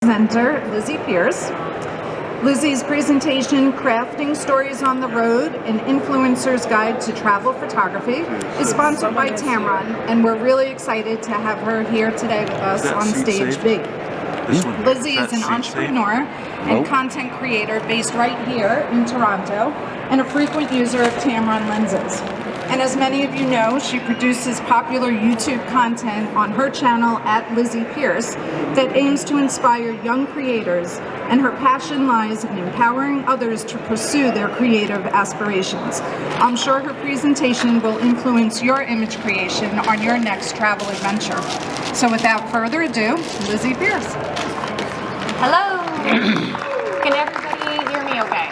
Presenter Lizzie Peirce. Lizzie's presentation, Crafting Stories on the Road, an Influencer's Guide to Travel Photography, is sponsored by Tamron, and we're really excited to have her here today with us on Stage B. Lizzie is an entrepreneur and content creator based right here in Toronto and a frequent user of Tamron lenses. And as many of you know, she produces popular YouTube content on her channel at Lizzie Peirce that aims to inspire young creators, and her passion lies in empowering others to pursue their creative aspirations. I'm sure her presentation will influence your image creation on your next travel adventure. So without further ado, Lizzie Peirce. Hello! Can everybody hear me okay?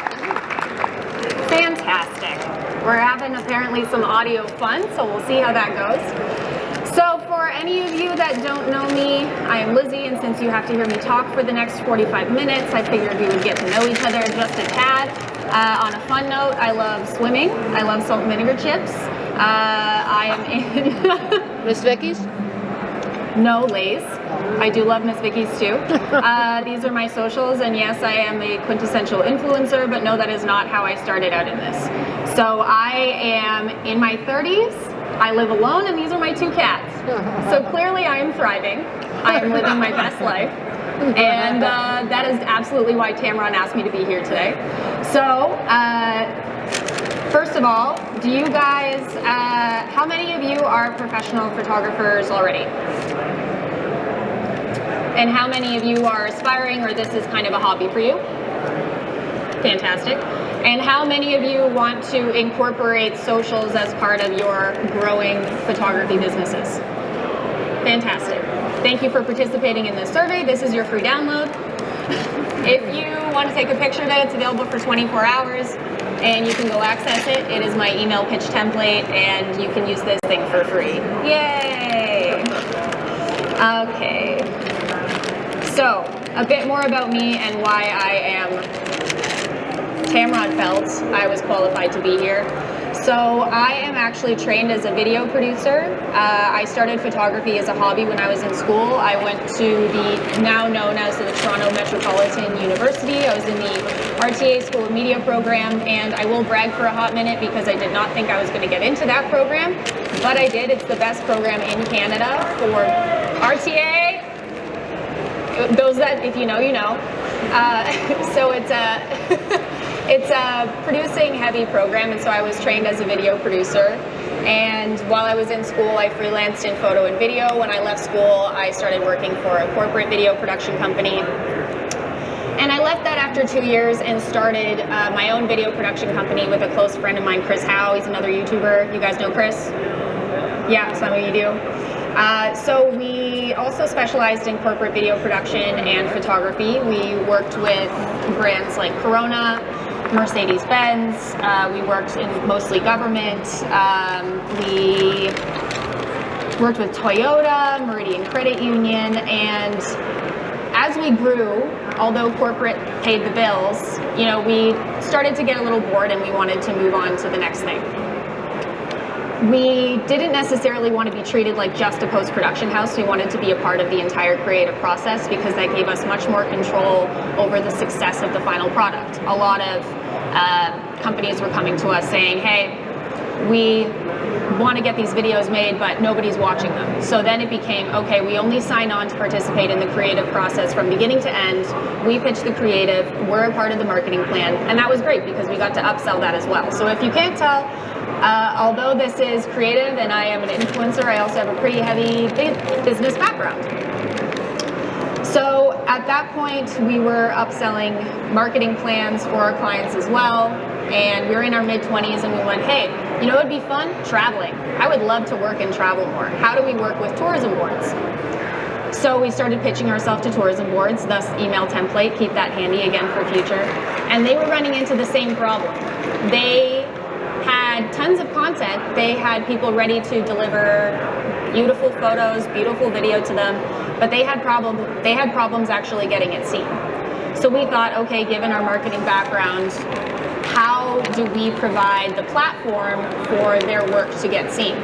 Fantastic. We're having apparently some audio fun, so we'll see how that goes. So for any of you that don't know me, I am Lizzie, and since you have to hear me talk for the next 45 minutes, I figured we would get to know each other just a tad. On a fun note, I love swimming. I love salt and vinegar chips. I am in... Miss Vicky's? No, Lay's. I do love Miss Vicky's too. These are my socials, and yes, I am a quintessential influencer, but no, that is not how I started out in this. So I am in my 30s, I live alone, and these are my two cats. So clearly I am thriving. I am living my best life. And that is absolutely why Tamron asked me to be here today. So, first of all, do you guys, how many of you are professional photographers already? And how many of you are aspiring, or this is kind of a hobby for you? Fantastic. And how many of you want to incorporate socials as part of your growing photography businesses? Fantastic. Thank you for participating in this survey. This is your free download. If you want to take a picture of it, it's available for 24 hours, and you can go access it. It is my email pitch template, and you can use this thing for free. Yay! Okay. So, a bit more about me and why I am Tamron felt I was qualified to be here. So I am actually trained as a video producer. I started photography as a hobby when I was in school. I went to the now known as the Toronto Metropolitan University. I was in the RTA School of Media program, and I will brag for a hot minute because I did not think I was going to get into that program, but I did. It's the best program in Canada for RTA. Those that, if you know, you know. So it's a producing heavy program, and so I was trained as a video producer. And while I was in school, I freelanced in photo and video. When I left school, I started working for a corporate video production company. And I left that after 2 years and started my own video production company with a close friend of mine, Chris Howe. He's another YouTuber. You guys know Chris? Yeah, some of you do. So we also specialized in corporate video production and photography. We worked with brands like Corona, Mercedes-Benz. We worked in mostly government. We worked with Toyota, Meridian Credit Union, and as we grew, although corporate paid the bills, you know, we started to get a little bored and we wanted to move on to the next thing. We didn't necessarily want to be treated like just a post-production house. We wanted to be a part of the entire creative process because that gave us much more control over the success of the final product. A lot of companies were coming to us saying, hey, we want to get these videos made, but nobody's watching them. So then it became, okay, we only sign on to participate in the creative process from beginning to end. We pitch the creative, we're a part of the marketing plan, and that was great because we got to upsell that as well. So if you can't tell, although this is creative and I am an influencer, I also have a pretty heavy business background. So at that point, we were upselling marketing plans for our clients as well, and we were in our mid-20s and we went, hey, you know what would be fun? Traveling. I would love to work and travel more. How do we work with tourism boards? So we started pitching ourselves to tourism boards, thus email template, keep that handy again for future. And they were running into the same problem. They had tons of content. They had people ready to deliver beautiful photos, beautiful video to them, but they had problems actually getting it seen. So we thought, okay, given our marketing background, how do we provide the platform for their work to get seen?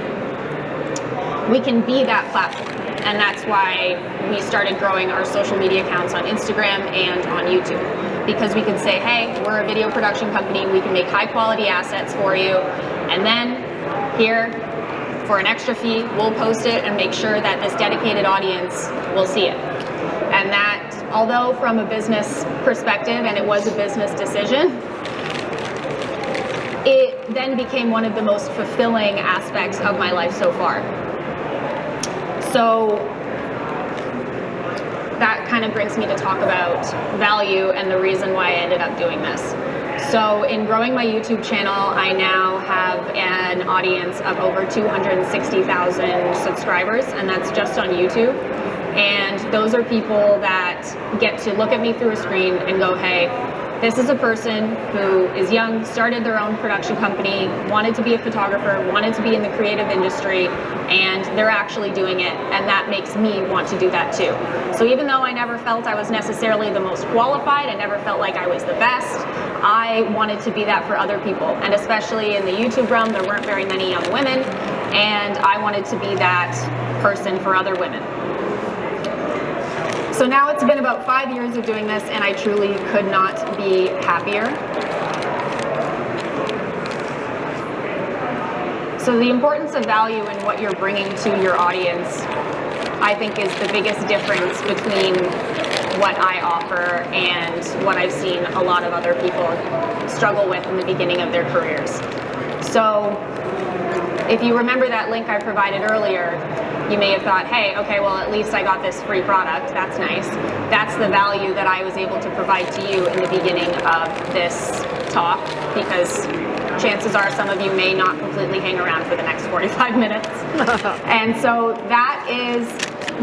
We can be that platform. and that's why we started growing our social media accounts on Instagram and on YouTube, because we could say, hey, we're a video production company, we can make high quality assets for you, and then here, for an extra fee, we'll post it and make sure that this dedicated audience will see it. And that, although from a business perspective, and it was a business decision, it then became one of the most fulfilling aspects of my life so far. So that kind of brings me to talk about value and the reason why I ended up doing this. So in growing my YouTube channel, I now have an audience of over 260,000 subscribers, and that's just on YouTube. And those are people that get to look at me through a screen and go, hey, this is a person who is young, started their own production company, wanted to be a photographer, wanted to be in the creative industry, and they're actually doing it, and that makes me want to do that too. So even though I never felt I was necessarily the most qualified, I never felt like I was the best, I wanted to be that for other people. And especially in the YouTube realm, there weren't very many young women, and I wanted to be that person for other women. So now it's been about 5 years of doing this, and I truly could not be happier. So the importance of value and what you're bringing to your audience, I think, is the biggest difference between what I offer and what I've seen a lot of other people struggle with in the beginning of their careers. So if you remember that link I provided earlier, you may have thought, hey, okay, well, at least I got this free product. That's nice. That's the value that I was able to provide to you in the beginning of this talk, because chances are some of you may not completely hang around for the next 45 minutes. And so that is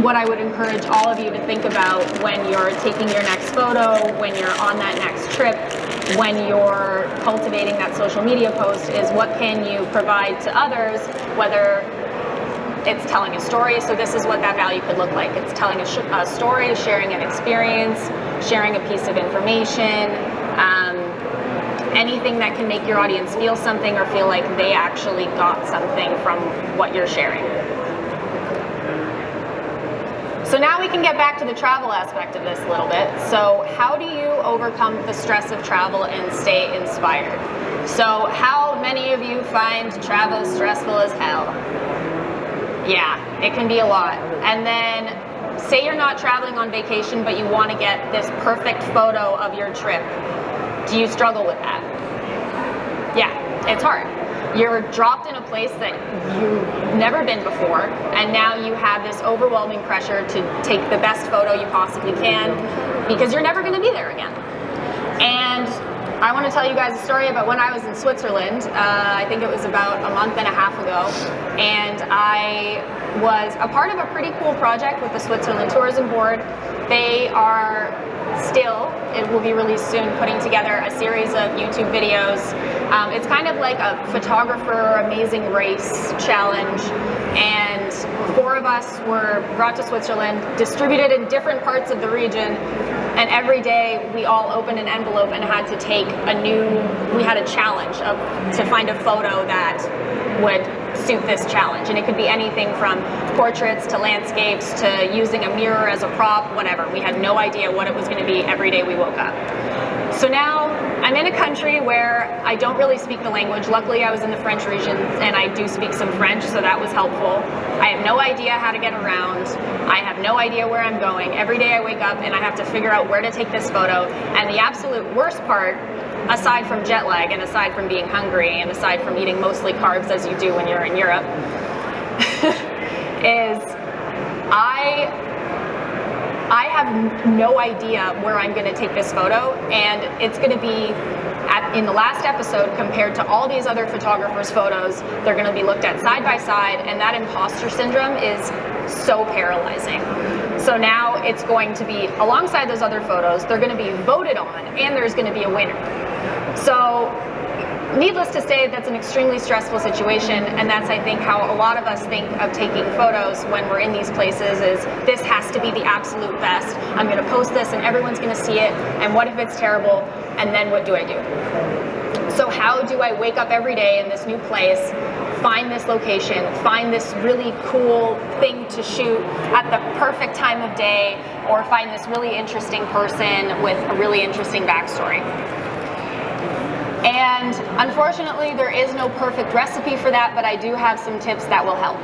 what I would encourage all of you to think about when you're taking your next photo, when you're on that next trip, when you're cultivating that social media post, is what can you provide to others, whether it's telling a story. So this is what that value could look like. It's telling a story, sharing an experience, sharing a piece of information, anything that can make your audience feel something or feel like they actually got something from what you're sharing. So now we can get back to the travel aspect of this a little bit. So how do you overcome the stress of travel and stay inspired? So how many of you find travel stressful as hell? Yeah, it can be a lot. And then say you're not traveling on vacation, but you want to get this perfect photo of your trip. Do you struggle with that? Yeah, it's hard. You're dropped in a place that you've never been before, and now you have this overwhelming pressure to take the best photo you possibly can, because you're never going to be there again. And I want to tell you guys a story about when I was in Switzerland. I think it was about a month and a half ago, and I was a part of a pretty cool project with the Switzerland Tourism Board. They are still, it will be released soon, putting together a series of YouTube videos. It's kind of like a photographer amazing race challenge, and 4 of us were brought to Switzerland, distributed in different parts of the region, and every day we all opened an envelope and had to take we had a challenge to find a photo that would suit this challenge. And it could be anything from portraits to landscapes to using a mirror as a prop, whatever. We had no idea what it was going to be every day we woke up. So now I'm in a country where I don't really speak the language. Luckily, I was in the French region and I do speak some French, so that was helpful. I have no idea how to get around. I have no idea where I'm going. Every day I wake up and I have to figure out where to take this photo. And the absolute worst part, aside from jet lag and aside from being hungry and aside from eating mostly carbs as you do when you're in Europe, is I have no idea where I'm going to take this photo, and it's going to be in the last episode compared to all these other photographers' photos. They're going to be looked at side by side, and that imposter syndrome is so paralyzing. So now it's going to be alongside those other photos, they're going to be voted on, and there's going to be a winner. So needless to say, that's an extremely stressful situation, and that's, I think, how a lot of us think of taking photos when we're in these places, is this has to be the absolute best. I'm going to post this and everyone's going to see it, and what if it's terrible, and then what do I do? So how do I wake up every day in this new place find this location, find this really cool thing to shoot at the perfect time of day, or find this really interesting person with a really interesting backstory. And unfortunately, there is no perfect recipe for that, but I do have some tips that will help.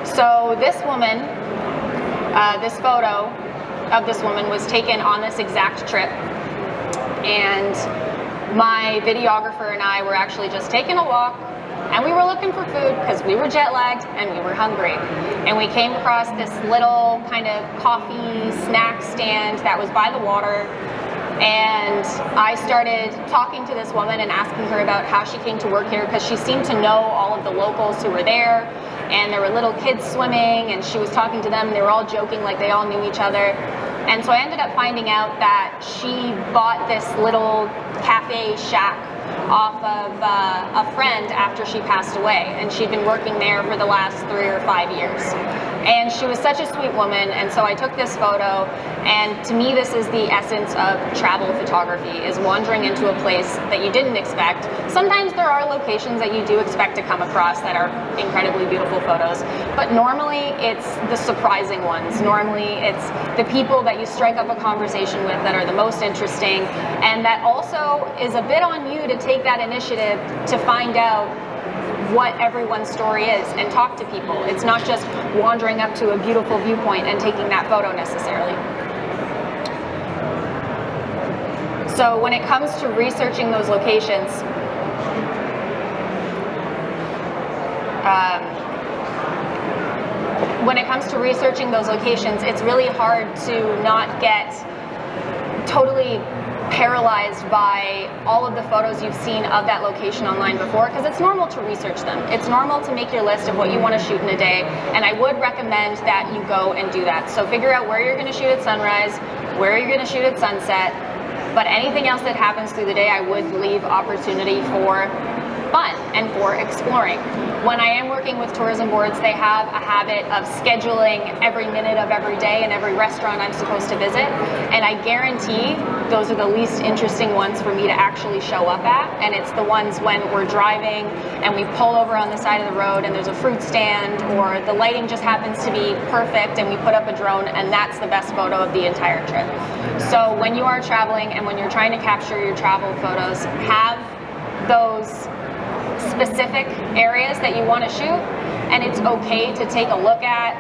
So this woman, this photo of this woman was taken on this exact trip, and my videographer and I were actually just taking a walk, and we were looking for food because we were jet lagged and we were hungry. And we came across this little kind of coffee snack stand that was by the water. And I started talking to this woman and asking her about how she came to work here, because she seemed to know all of the locals who were there, and there were little kids swimming, and she was talking to them and they were all joking like they all knew each other. And so I ended up finding out that she bought this little cafe shack off of a friend after she passed away, and she'd been working there for the last 3 or 5 years. And she was such a sweet woman, and so I took this photo, and to me this is the essence of travel photography, is wandering into a place that you didn't expect. Sometimes there are locations that you do expect to come across that are incredibly beautiful photos, but normally it's the surprising ones. Normally it's the people that you strike up a conversation with that are the most interesting, and that also is a bit on you to take that initiative to find out what everyone's story is and talk to people. It's not just wandering up to a beautiful viewpoint and taking that photo necessarily. So when it comes to researching those locations, it's really hard to not get totally paralyzed by all of the photos you've seen of that location online before, because it's normal to research them. It's normal to make your list of what you want to shoot in a day, and I would recommend that you go and do that. So figure out where you're going to shoot at sunrise, where you're going to shoot at sunset, but anything else that happens through the day, I would leave opportunity for fun and for exploring. When I am working with tourism boards, they have a habit of scheduling every minute of every day and every restaurant I'm supposed to visit, and I guarantee those are the least interesting ones for me to actually show up at. And it's the ones when we're driving and we pull over on the side of the road and there's a fruit stand, or the lighting just happens to be perfect and we put up a drone, and that's the best photo of the entire trip. So when you are traveling and when you're trying to capture your travel photos, have those specific areas that you want to shoot, and it's okay to take a look at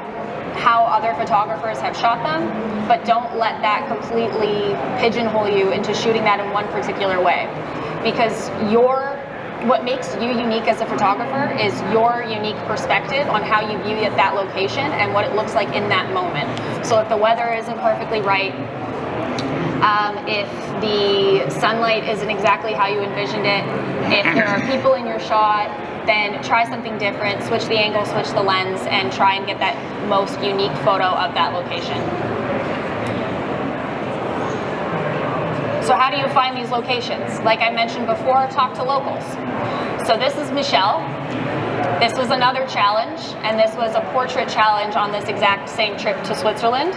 how other photographers have shot them, but don't let that completely pigeonhole you into shooting that in one particular way, because what makes you unique as a photographer is your unique perspective on how you view that location and what it looks like in that moment. So if the weather isn't perfectly right, if the sunlight isn't exactly how you envisioned it, if there are people in your shot, then try something different, switch the angle, switch the lens, and try and get that most unique photo of that location. So how do you find these locations? Like I mentioned before, talk to locals. So this is Michelle. This was another challenge, and this was a portrait challenge on this exact same trip to Switzerland.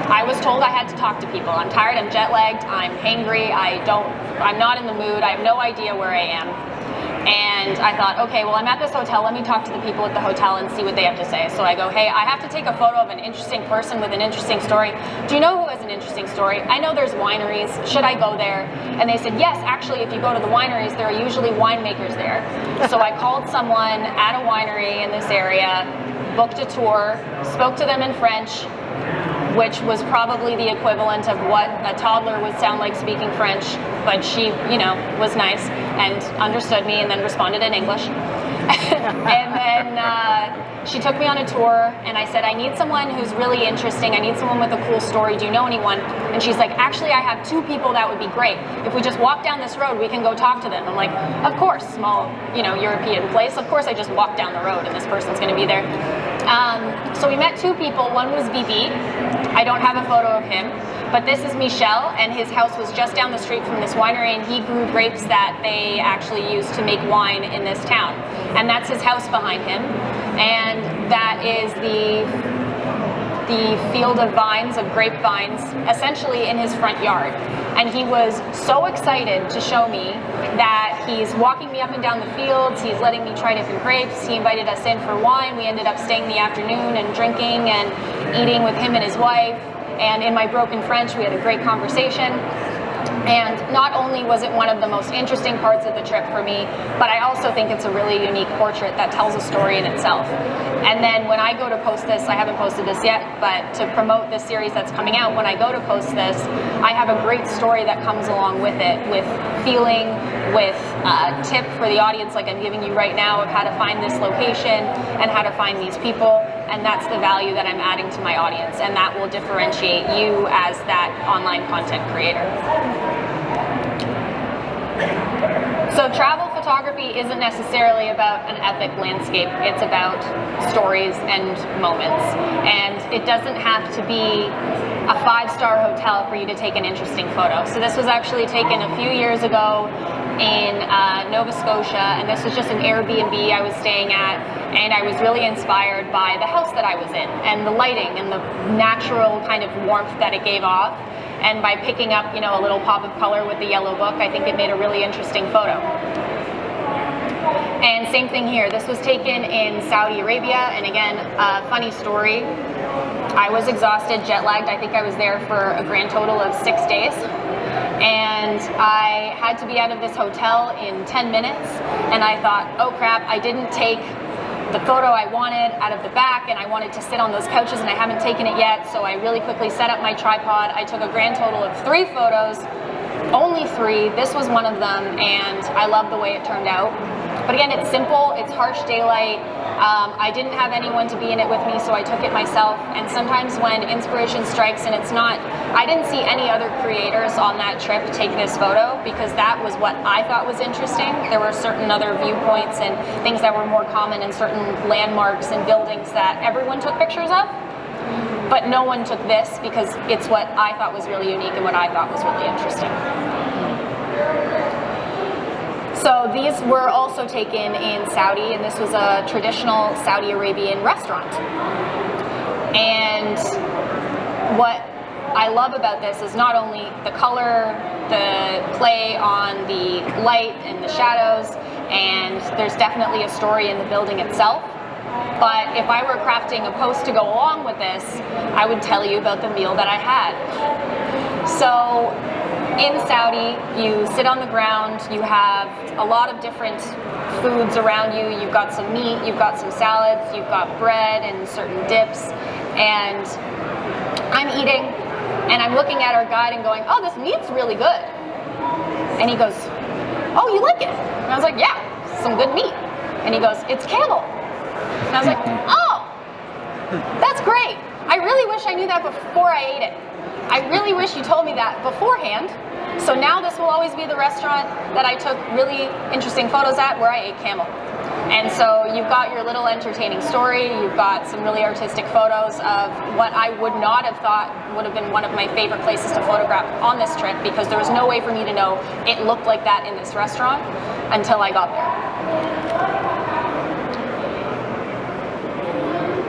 I was told I had to talk to people. I'm tired, I'm jet lagged, I'm hangry, I'm not in the mood, I have no idea where I am. And I thought, okay, well, I'm at this hotel, let me talk to the people at the hotel and see what they have to say. So I go, hey, I have to take a photo of an interesting person with an interesting story. Do you know who has an interesting story? I know there's wineries, should I go there? And they said, yes, actually, if you go to the wineries, there are usually winemakers there. So I called someone at a winery in this area, booked a tour, spoke to them in French, which was probably the equivalent of what a toddler would sound like speaking French, but she, was nice and understood me and then responded in English. And then she took me on a tour, and I said, I need someone who's really interesting. I need someone with a cool story. Do you know anyone? And she's like, actually, I have 2 people that would be great. If we just walk down this road, we can go talk to them. I'm like, of course, small, European place. Of course, I just walk down the road and this person's going to be there. So we met 2 people. One was BB. I don't have a photo of him, but this is Michel, and his house was just down the street from this winery, and he grew grapes that they actually used to make wine in this town. And that's his house behind him, and that is the field of vines, of grapevines, essentially in his front yard. And he was so excited to show me that he's walking me up and down the fields, he's letting me try different grapes, he invited us in for wine, we ended up staying the afternoon and drinking and eating with him and his wife, and in my broken French we had a great conversation. And not only was it one of the most interesting parts of the trip for me, but I also think it's a really unique portrait that tells a story in itself. And then when I go to post this, I haven't posted this yet, but to promote this series that's coming out, when I go to post this, I have a great story that comes along with it, with feeling, with a tip for the audience like I'm giving you right now of how to find this location and how to find these people. And that's the value that I'm adding to my audience, and that will differentiate you as that online content creator. So travel photography isn't necessarily about an epic landscape, it's about stories and moments. And it doesn't have to be a 5-star hotel for you to take an interesting photo. So this was actually taken a few years ago in Nova Scotia, and this was just an Airbnb I was staying at, and I was really inspired by the house that I was in, and the lighting, and the natural kind of warmth that it gave off. And by picking up, you know, a little pop of color with the yellow book, I think it made a really interesting photo. And same thing here. This was taken in Saudi Arabia, and again, a funny story. I was exhausted, jet lagged. I think I was there for a grand total of 6 days. And I had to be out of this hotel in 10 minutes, and I thought, oh crap, I didn't take the photo I wanted out of the back, and I wanted to sit on those couches, and I haven't taken it yet, so I really quickly set up my tripod. I took a grand total of 3 photos, only 3. This was one of them, and I love the way it turned out. But again, it's simple, it's harsh daylight. I didn't have anyone to be in it with me, so I took it myself. And sometimes when inspiration strikes and it's not, I didn't see any other creators on that trip take this photo because that was what I thought was interesting. There were certain other viewpoints and things that were more common and certain landmarks and buildings that everyone took pictures of. But no one took this because it's what I thought was really unique and what I thought was really interesting. So these were also taken in Saudi, and this was a traditional Saudi Arabian restaurant. And what I love about this is not only the color, the play on the light and the shadows, and there's definitely a story in the building itself. But if I were crafting a post to go along with this, I would tell you about the meal that I had. So in Saudi, you sit on the ground, you have a lot of different foods around you. You've got some meat, you've got some salads, you've got bread and certain dips. And I'm eating, and I'm looking at our guide and going, oh, this meat's really good. And he goes, oh, you like it? And I was like, yeah, some good meat. And he goes, it's camel. And I was like, oh, that's great. I really wish I knew that before I ate it. I really wish you told me that beforehand. So now this will always be the restaurant that I took really interesting photos at where I ate camel. And so you've got your little entertaining story, you've got some really artistic photos of what I would not have thought would have been one of my favorite places to photograph on this trip, because there was no way for me to know it looked like that in this restaurant until I got there.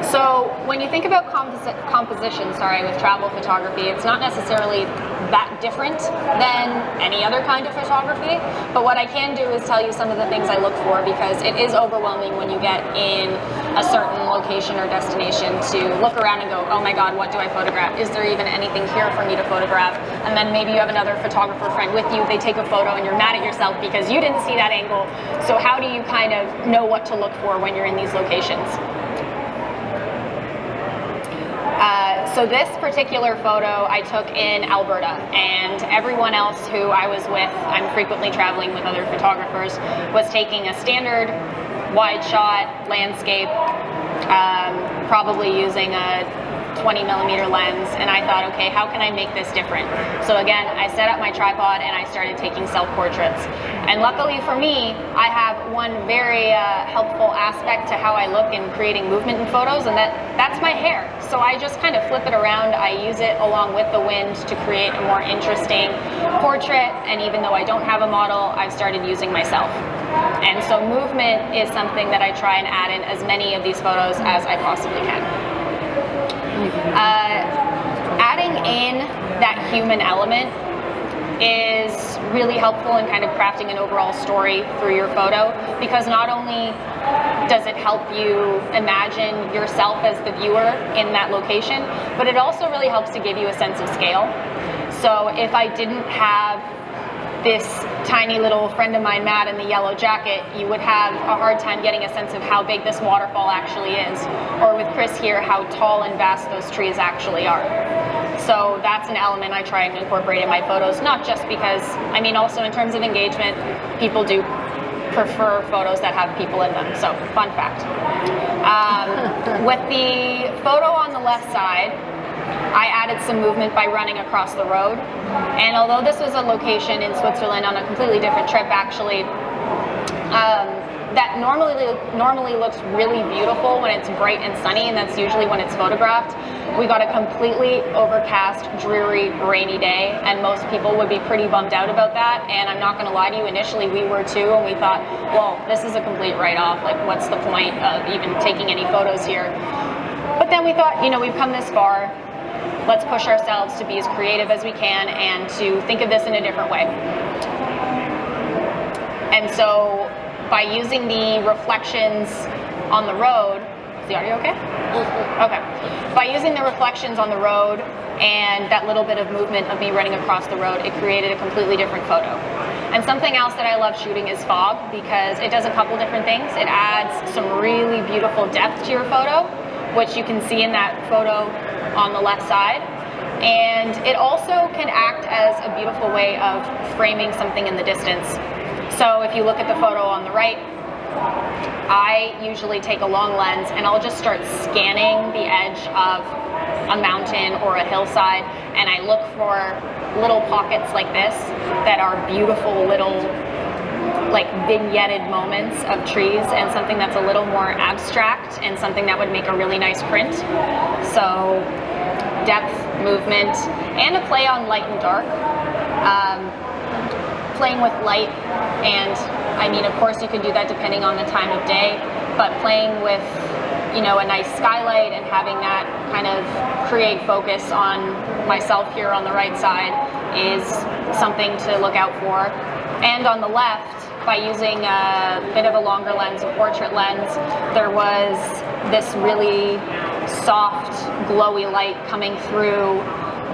So when you think about composition, with travel photography, it's not necessarily that different than any other kind of photography, but what I can do is tell you some of the things I look for, because it is overwhelming when you get in a certain location or destination to look around and go, oh my god, what do I photograph? Is there even anything here for me to photograph? And then maybe you have another photographer friend with you, they take a photo and you're mad at yourself because you didn't see that angle. So how do you kind of know what to look for when you're in these locations? So this particular photo I took in Alberta, and everyone else who I was with, I'm frequently traveling with other photographers, was taking a standard wide shot landscape, probably using a 20mm lens, and I thought, okay, how can I make this different? So again, I set up my tripod and I started taking self-portraits. And luckily for me, I have one very helpful aspect to how I look in creating movement in photos, and that's my hair. So I just kind of flip it around, I use it along with the wind to create a more interesting portrait, and even though I don't have a model, I've started using myself. And so movement is something that I try and add in as many of these photos as I possibly can. Adding in that human element is really helpful in kind of crafting an overall story through your photo, because not only does it help you imagine yourself as the viewer in that location, but it also really helps to give you a sense of scale. So if I didn't have this tiny little friend of mine, Matt, in the yellow jacket, you would have a hard time getting a sense of how big this waterfall actually is, or with Chris here, how tall and vast those trees actually are. So that's an element I try and incorporate in my photos, not just because, I mean, also in terms of engagement, people do prefer photos that have people in them, so fun fact. With the photo on the left side, I added some movement by running across the road. And although this was a location in Switzerland on a completely different trip, actually, that normally looks really beautiful when it's bright and sunny, and that's usually when it's photographed. We got a completely overcast, dreary, rainy day, and most people would be pretty bummed out about that. And I'm not going to lie to you, initially we were too, and we thought, well, this is a complete write-off. Like, what's the point of even taking any photos here? But then we thought, you know, we've come this far. Let's push ourselves to be as creative as we can and to think of this in a different way. And so by using the reflections on the road, is the audio okay? Okay. By using the reflections on the road and that little bit of movement of me running across the road, it created a completely different photo. And something else that I love shooting is fog, because it does a couple different things. It adds some really beautiful depth to your photo, which you can see in that photo on the left side. And it also can act as a beautiful way of framing something in the distance. So if you look at the photo on the right, I usually take a long lens and I'll just start scanning the edge of a mountain or a hillside, and I look for little pockets like this that are beautiful little like vignetted moments of trees, and something that's a little more abstract and something that would make a really nice print. So depth, movement, and a play on light and dark. Playing with light, and I mean, of course you can do that depending on the time of day, but playing with, you know, a nice skylight and having that kind of create focus on myself here on the right side is something to look out for. And on the left, by using a bit of a longer lens, a portrait lens, there was this really soft, glowy light coming through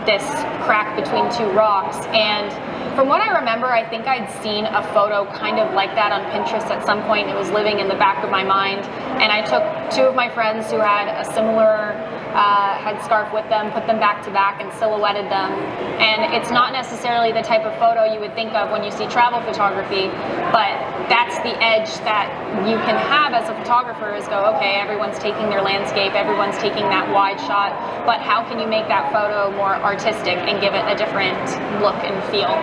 this crack between two rocks. And from what I remember, I think I'd seen a photo kind of like that on Pinterest at some point. It was living in the back of my mind. And I took two of my friends who had a similar headscarf with them, put them back to back and silhouetted them. And it's not necessarily the type of photo you would think of when you see travel photography, but that's the edge that you can have as a photographer, is go, okay, everyone's taking their landscape, everyone's taking that wide shot, but how can you make that photo more artistic and give it a different look and feel?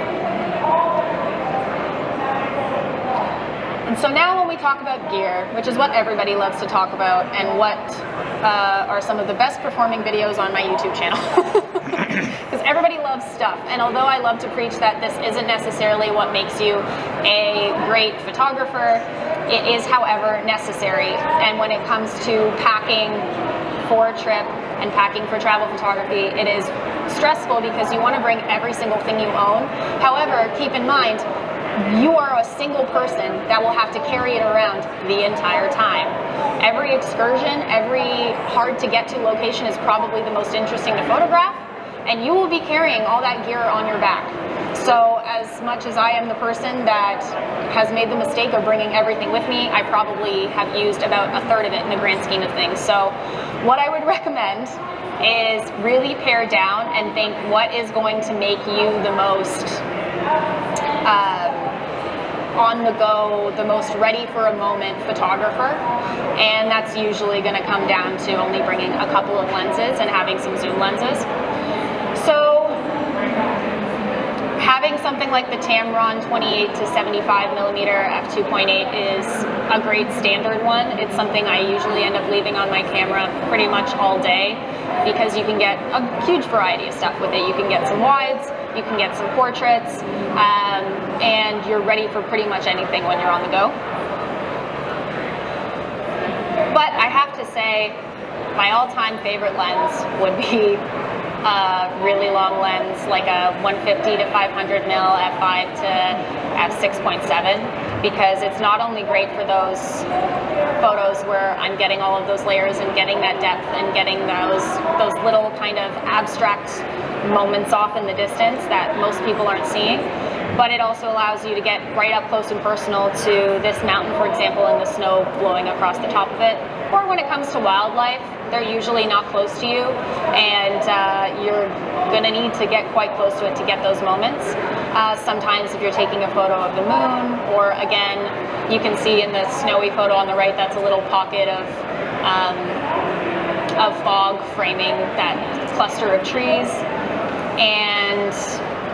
And so now when we talk about gear, which is what everybody loves to talk about, and what are some of the best performing videos on my YouTube channel, because everybody loves stuff. And although I love to preach that this isn't necessarily what makes you a great photographer, it is, however, necessary. And when it comes to packing for a trip and packing for travel photography, it is stressful because you want to bring every single thing you own. However, keep in mind, you are a single person that will have to carry it around the entire time. Every excursion, every hard to get to location is probably the most interesting to photograph, and you will be carrying all that gear on your back. So as much as I am the person that has made the mistake of bringing everything with me, I probably have used about a third of it in the grand scheme of things. So what I would recommend is really pare down and think what is going to make you the most on the go, the most ready for a moment photographer. And that's usually going to come down to only bringing a couple of lenses and having some zoom lenses. So having something like the Tamron 28 to 75 millimeter f2.8 is a great standard one. It's something I usually end up leaving on my camera pretty much all day, because you can get a huge variety of stuff with it. You can get some wides, you can get some portraits, and you're ready for pretty much anything when you're on the go. But I have to say, my all-time favorite lens would be really long lens, like a 150 to 500 mil f5 to f6.7, because it's not only great for those photos where I'm getting all of those layers and getting that depth and getting those little kind of abstract moments off in the distance that most people aren't seeing, but it also allows you to get right up close and personal to this mountain, for example, and the snow blowing across the top of it. Or when it comes to wildlife, they're usually not close to you, and you're going to need to get quite close to it to get those moments. Sometimes if you're taking a photo of the moon, or again, you can see in the snowy photo on the right, that's a little pocket of fog framing that cluster of trees. And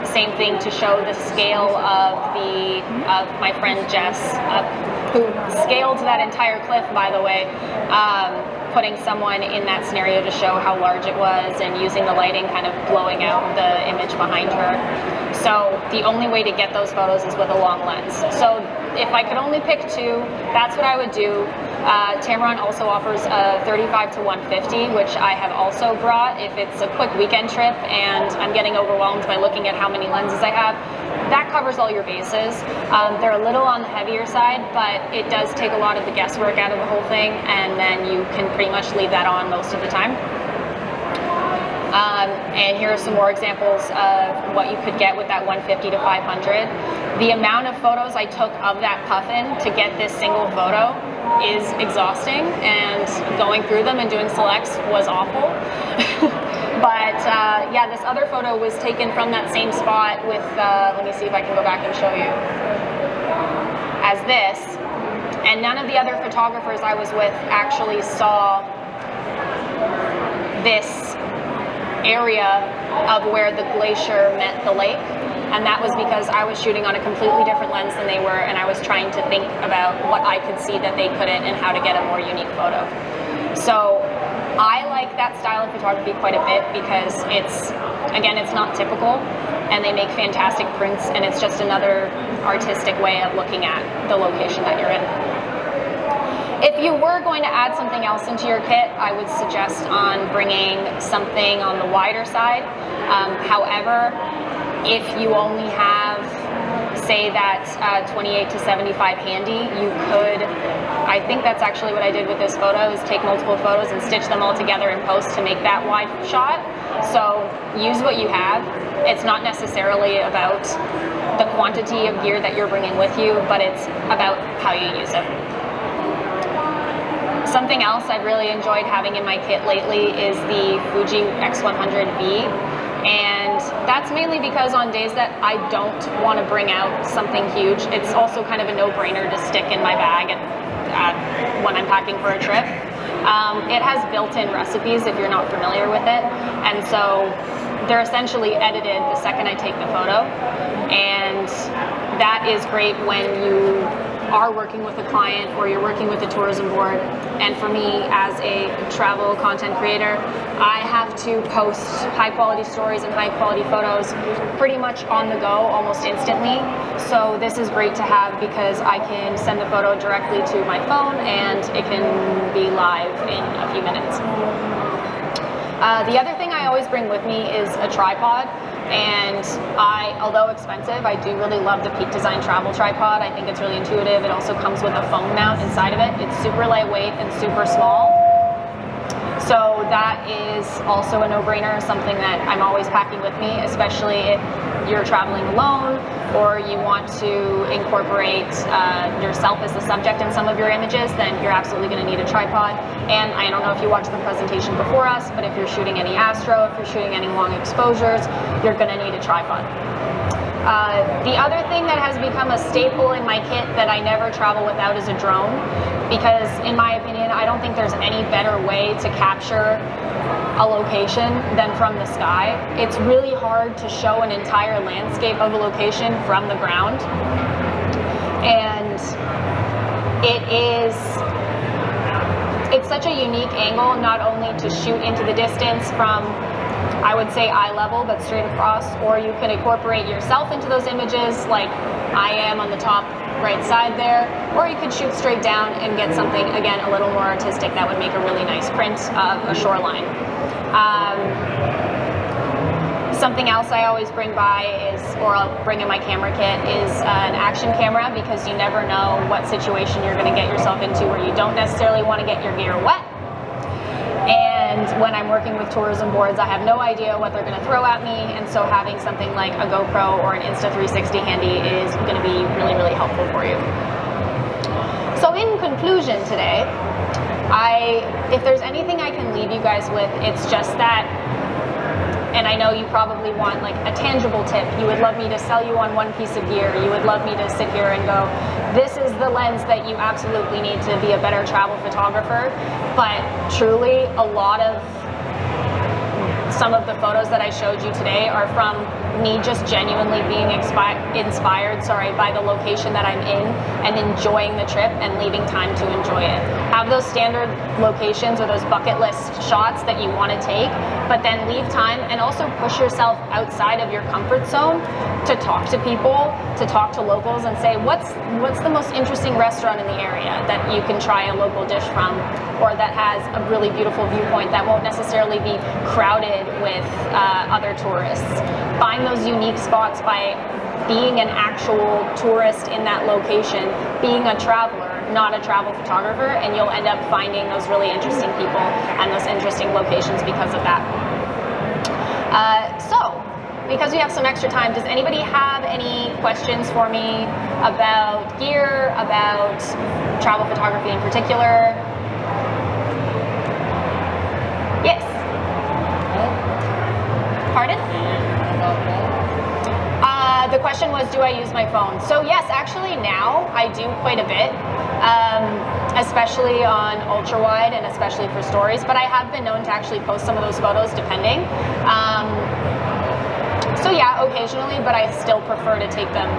same thing to show the scale of my friend Jess, who scaled that entire cliff, by the way, putting someone in that scenario to show how large it was and using the lighting kind of blowing out the image behind her. So the only way to get those photos is with a long lens. So if I could only pick two, that's what I would do. Tamron also offers a 35 to 150, which I have also brought if it's a quick weekend trip and I'm getting overwhelmed by looking at how many lenses I have. That covers all your bases. They're a little on the heavier side, but it does take a lot of the guesswork out of the whole thing, and then you can pretty much leave that on most of the time. And here are some more examples of what you could get with that 150 to 500. The amount of photos I took of that puffin to get this single photo is exhausting, and going through them and doing selects was awful. But yeah, this other photo was taken from that same spot with, let me see if I can go back and show you, as this. And none of the other photographers I was with actually saw this area of where the glacier met the lake, and that was because I was shooting on a completely different lens than they were, and I was trying to think about what I could see that they couldn't and how to get a more unique photo. So I like that style of photography quite a bit because it's not typical, and they make fantastic prints, and it's just another artistic way of looking at the location that you're in. If you were going to add something else into your kit, I would suggest on bringing something on the wider side. However, if you only have, say, that 28 to 75 handy, you could, I think that's actually what I did with this photo, is take multiple photos and stitch them all together in post to make that wide shot. So use what you have. It's not necessarily about the quantity of gear that you're bringing with you, but it's about how you use it. Something else I've really enjoyed having in my kit lately is the Fuji X100V, and that's mainly because on days that I don't want to bring out something huge, it's also kind of a no-brainer to stick in my bag when I'm packing for a trip. It has built-in recipes if you're not familiar with it, and so they're essentially edited the second I take the photo, and that is great when you are working with a client or you're working with a tourism board. And for me, as a travel content creator, I have to post high quality stories and high quality photos pretty much on the go, almost instantly. So this is great to have because I can send the photo directly to my phone and it can be live in a few minutes. The other thing I always bring with me is a tripod, and although expensive, I do really love the Peak Design travel tripod. I think it's really intuitive. It also comes with a phone mount inside of it. It's super lightweight and super small. So that is also a no-brainer, something that I'm always packing with me, especially if you're traveling alone or you want to incorporate yourself as the subject in some of your images, then you're absolutely going to need a tripod. And I don't know if you watched the presentation before us, but if you're shooting any astro, if you're shooting any long exposures, you're going to need a tripod. The other thing that has become a staple in my kit that I never travel without is a drone, because in my opinion, I don't think there's any better way to capture a location than from the sky. It's really hard to show an entire landscape of a location from the ground, and it's such a unique angle, not only to shoot into the distance from, I would say, eye level, but straight across, or you can incorporate yourself into those images like I am on the top right side there, or you could shoot straight down and get something, again, a little more artistic that would make a really nice print of a shoreline. Something else I always bring by is, or I'll bring in my camera kit, is an action camera, because you never know what situation you're going to get yourself into where you don't necessarily want to get your gear wet. And when I'm working with tourism boards, I have no idea what they're going to throw at me, and so having something like a GoPro or an Insta360 handy is going to be really, really helpful for you. So in conclusion today, if there's anything I can leave you guys with, it's just that, and I know you probably want like a tangible tip. You would love me to sell you on one piece of gear. You would love me to sit here and go, this is the lens that you absolutely need to be a better travel photographer. But truly, a lot of some of the photos that I showed you today are from me just genuinely being inspired by the location that I'm in and enjoying the trip and leaving time to enjoy it. Have those standard locations or those bucket list shots that you want to take, but then leave time and also push yourself outside of your comfort zone to talk to people, to talk to locals and say, what's the most interesting restaurant in the area that you can try a local dish from, or that has a really beautiful viewpoint that won't necessarily be crowded with other tourists. Find those unique spots by being an actual tourist in that location, being a traveler, not a travel photographer, and you'll end up finding those really interesting people and those interesting locations because of that. So, because we have some extra time, does anybody have any questions for me about gear, about travel photography in particular? Yes. Pardon? The question was, do I use my phone? So yes, actually now I do quite a bit, especially on ultra wide and especially for stories, but I have been known to actually post some of those photos depending. So yeah, occasionally, but I still prefer to take them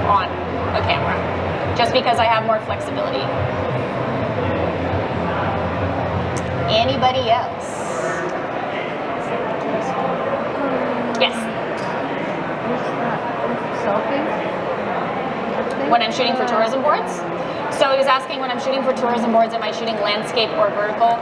on a camera, just because I have more flexibility. Anybody else? Yes. When I'm shooting for tourism boards? So he was asking, when I'm shooting for tourism boards, am I shooting landscape or vertical?